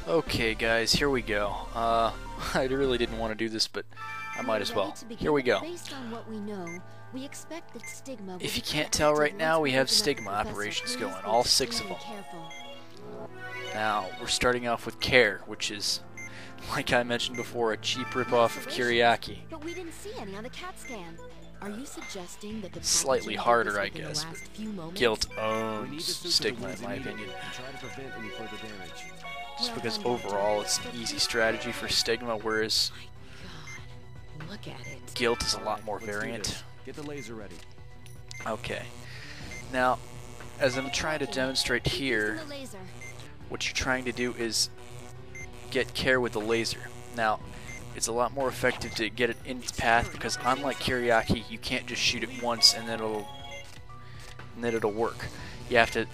Okay guys, here we go. I really didn't want to do this, but I might as well. Here we go. If you can't tell right now, we have Stigma operations going, all 6 of them. Now, we're starting off with Cheir, which is, like I mentioned before, a cheap ripoff of Kyriaki. But we didn't see any on the CAT scan. Are you suggesting that the Slightly harder, I guess, but Guilt owns Stigma in my opinion. Just because overall it's an easy strategy for Stigma, whereas look at it. Guilt is a lot more variant. Get the laser ready. Okay. Now, as I'm trying to demonstrate here, what you're trying to do is get Cheir with the laser. Now, it's a lot more effective to get it in its path because unlike Kyriaki, you can't just shoot it once and then it'll work. You have to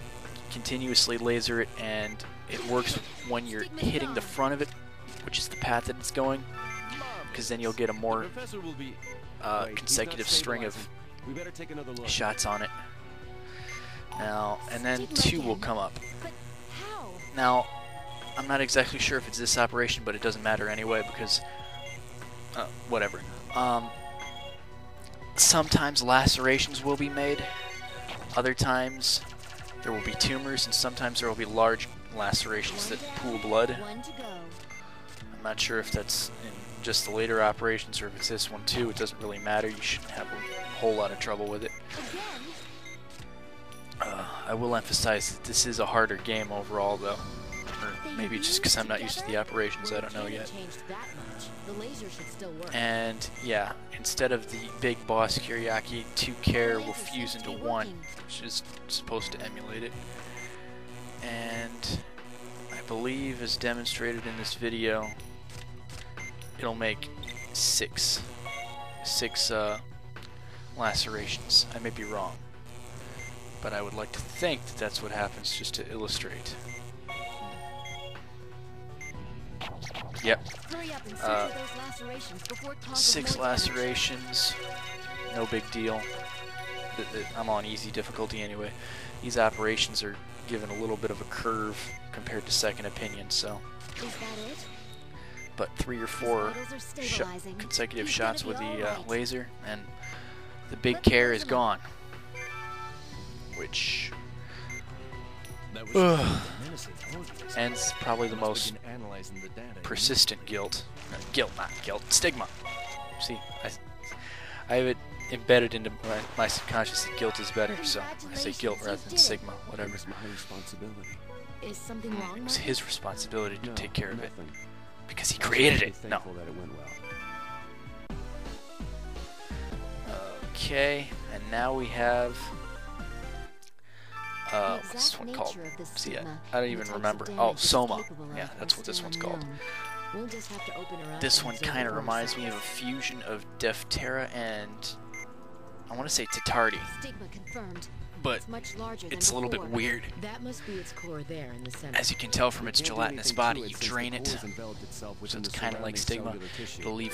continuously laser it, and it works when you're hitting the front of it, which is the path that it's going, because then you'll get a more consecutive string of shots on it. Now, and then 2 will come up. Now, I'm not exactly sure if it's this operation, but it doesn't matter anyway because whatever. Sometimes lacerations will be made. Other times there will be tumors, and sometimes there will be large lacerations that pool blood. I'm not sure if that's in just the later operations or if it's this one too. It doesn't really matter. You shouldn't have a whole lot of trouble with it. I will emphasize that this is a harder game overall, though. Or maybe just because I'm not used to the operations, I don't know yet. And yeah, instead of the big boss Kyriaki, 2 Cheir will fuse into 1, which is supposed to emulate it. And I believe, as demonstrated in this video, it'll make 6 lacerations. I may be wrong, but I would like to think that that's what happens, just to illustrate. Yep. 6 lacerations, no big deal. I'm on easy difficulty anyway. These operations are given a little bit of a curve compared to Second Opinion, so. But 3 or 4 consecutive shots with the laser, and the big Cheir is gone. Which ends probably the most persistent guilt. Not guilt. Stigma. See, I have it embedded into my subconscious that guilt is better, so I say guilt rather than Stigma, whatever. Is something wrong? It was his responsibility to take care of it. Because he created it. No. Okay, and now we have what's this one called? See, I don't even remember. Oh, Soma. Yeah, that's what this one's called. This one kind of reminds me of a fusion of Defterra and I want to say Tatardi, but it's a little bit weird. As you can tell from its gelatinous body, you drain it, so it's kind of like Stigma. It'll leave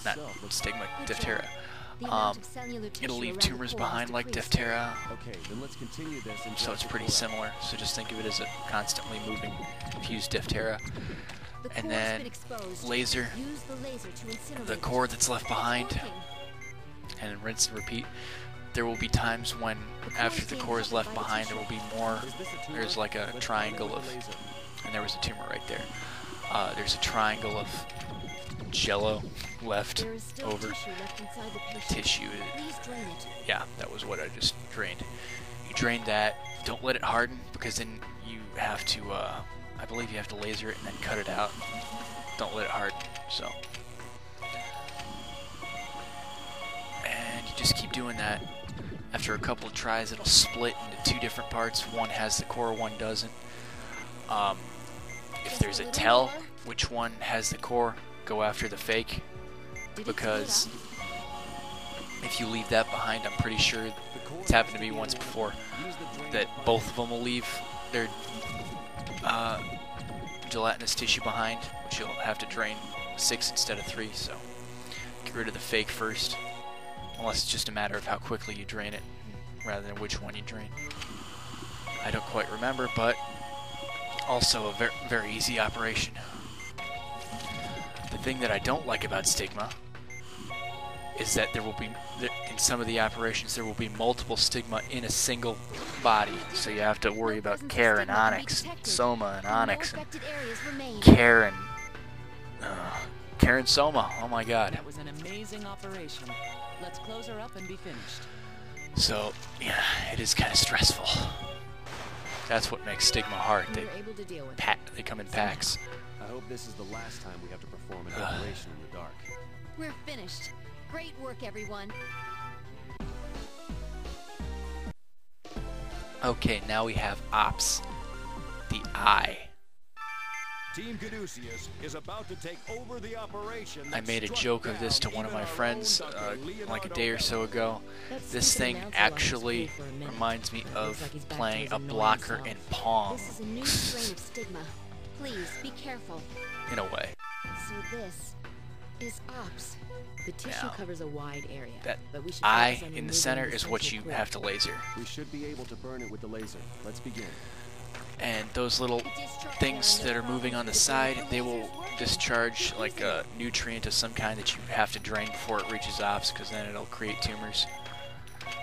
not Stigma, Defterra. It'll leave tumors behind like Defterra, so it's pretty similar. So just think of it as a constantly moving fused Defterra. And then laser, the core that's left behind, and rinse and repeat. There will be times when, after the core is left behind, there will be more. There's like a triangle of, and there was a tumor right there. There's a triangle of jello left over tissue. Yeah, that was what I just drained. You drain that. Don't let it harden, because then you have to, I believe you have to laser it and then cut it out. Don't let it harden, so. And you just keep doing that. After a couple of tries, it'll split into 2 different parts. One has the core, one doesn't. If there's a tell which one has the core, go after the fake, because if you leave that behind, I'm pretty sure it's happened to me once before, that both of them will leave their gelatinous tissue behind, which you'll have to drain 6 instead of 3, so get rid of the fake first, unless it's just a matter of how quickly you drain it rather than which one you drain. I don't quite remember, but Also a very, very easy operation. The thing that I don't like about Stigma is that there will be, in some of the operations, there will be multiple Stigma in a single body. So you have to worry about Cheir and Onyx, Soma and Onyx, and Cheir and Soma. Oh my God. That was an amazing operation. Let's close her up and be finished. So yeah, it is kind of stressful. That's what makes Stigma hard. They come in packs. I hope this is the last time we have to perform an operation in the dark. We're finished. Great work, everyone. Okay, now we have Ops. The Eye. Team Caduceus is about to take over the operation. I made a joke of this to one of my friends like a day or so ago. This thing actually reminds me of playing a blocker in Pong. This is a new strain of Stigma. Please be careful. In a way. So this is Ops. The tissue covers a wide area. That but we should eye focus on in the removing center the is what you central have to laser. We should be able to burn it with the laser. Let's begin. And those little things that are moving on the side, they will discharge like a nutrient of some kind that you have to drain before it reaches Ops, because then it'll create tumors.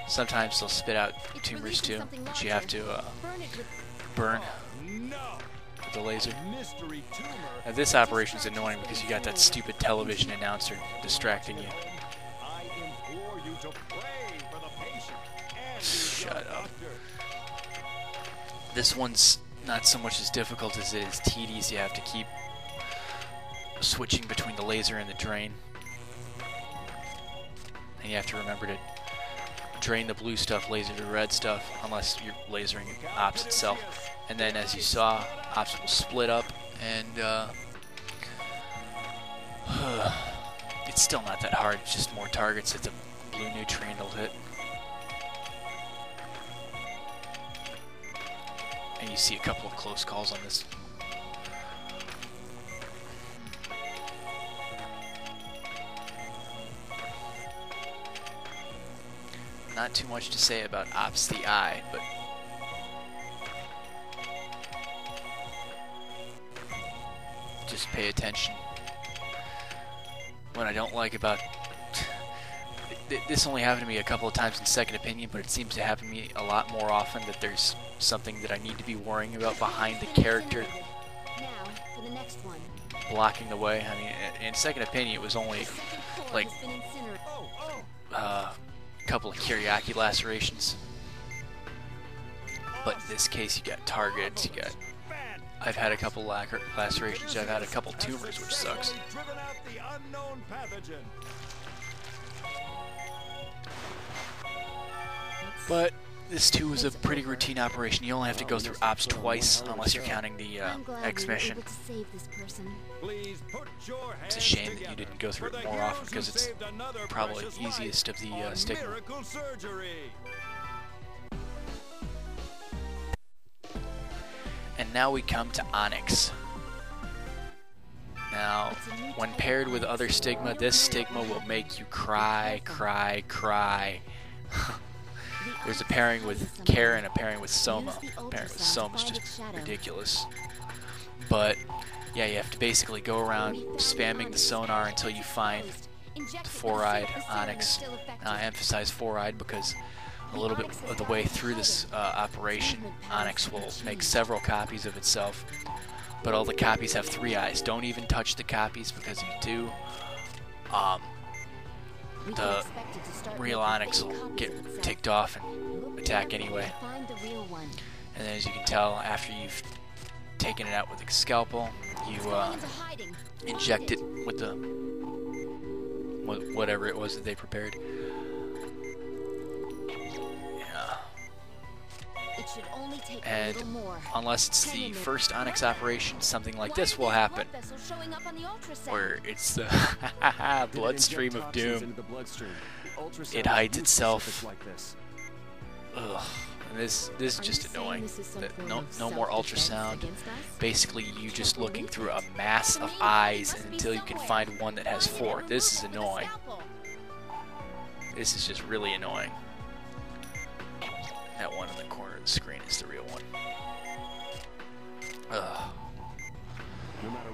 Sometimes they'll spit out tumors too, which you have to burn with the laser. Now this operation is annoying because you got that stupid television announcer distracting you. Shut up. This one's not so much as difficult as it is tedious. You have to keep switching between the laser and the drain. And you have to remember to drain the blue stuff, laser the red stuff, unless you're lasering Ops itself. And then as you saw, Ops will split up, and it's still not that hard. It's just more targets that the blue nutrient will hit. And you see a couple of close calls on this. Not too much to say about Ops the Eye, but just pay attention. What I don't like about this only happened to me a couple of times in Second Opinion, but it seems to happen to me a lot more often that there's something that I need to be worrying about behind the character Now for the next one. blocking the way. I mean, in Second Opinion, it was only like a couple of Kiriaki lacerations, but in this case, you got targets. You got. I've had a couple lacerations. I've had a couple tumors, which sucks. But this too is a pretty routine operation. You only have to go through Ops twice, unless you're counting the X mission. It's a shame that you didn't go through it more often, because it's probably the easiest of the Stigma. And now we come to Onyx. Now, when paired with other Stigma, this Stigma will make you cry, cry, cry. There's a pairing with Cheir and a pairing with Soma. A pairing with Soma is just ridiculous. But, yeah, you have to basically go around spamming the sonar until you find the four-eyed Onyx. Now, I emphasize four-eyed because a little bit of the way through this operation, Onyx will make several copies of itself. But all the copies have three eyes. Don't even touch the copies, because if you do, the real Onyx will get ticked off and attack anyway. And then, as you can tell, after you've taken it out with a scalpel, you inject it with the whatever it was that they prepared. Yeah. And unless it's the first Onyx operation, something like this will happen, where it's the bloodstream of doom. It hides itself. Ugh. And this is just annoying. No more ultrasound. Basically, you just looking through a mass of eyes until you can find one that has four. This is annoying. This is just really annoying. That one in the corner of the screen is the real one. Ugh.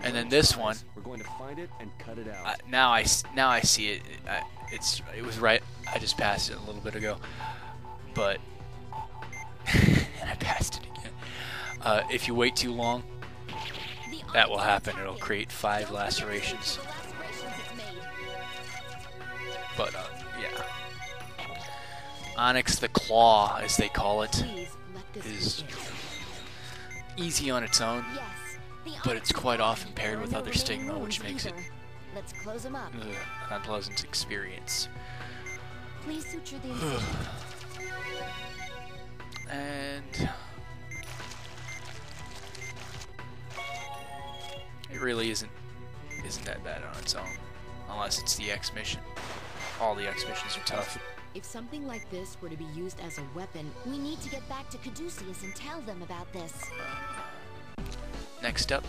And then this one, we're going to find it and cut it out. now I see it. It was right. I just passed it a little bit ago, but and I passed it again. If you wait too long, that will happen. It'll create 5 lacerations. But yeah, Onyx the Claw, as they call it, is easy on its own, but it's quite often paired with other Stigma, which makes it Let's close them up. an unpleasant experience. Please suture the incision. And it really isn't that bad on its own, unless it's the X mission. All the X missions are tough. If something like this were to be used as a weapon, We need to get back to Caduceus and tell them about this. Next up,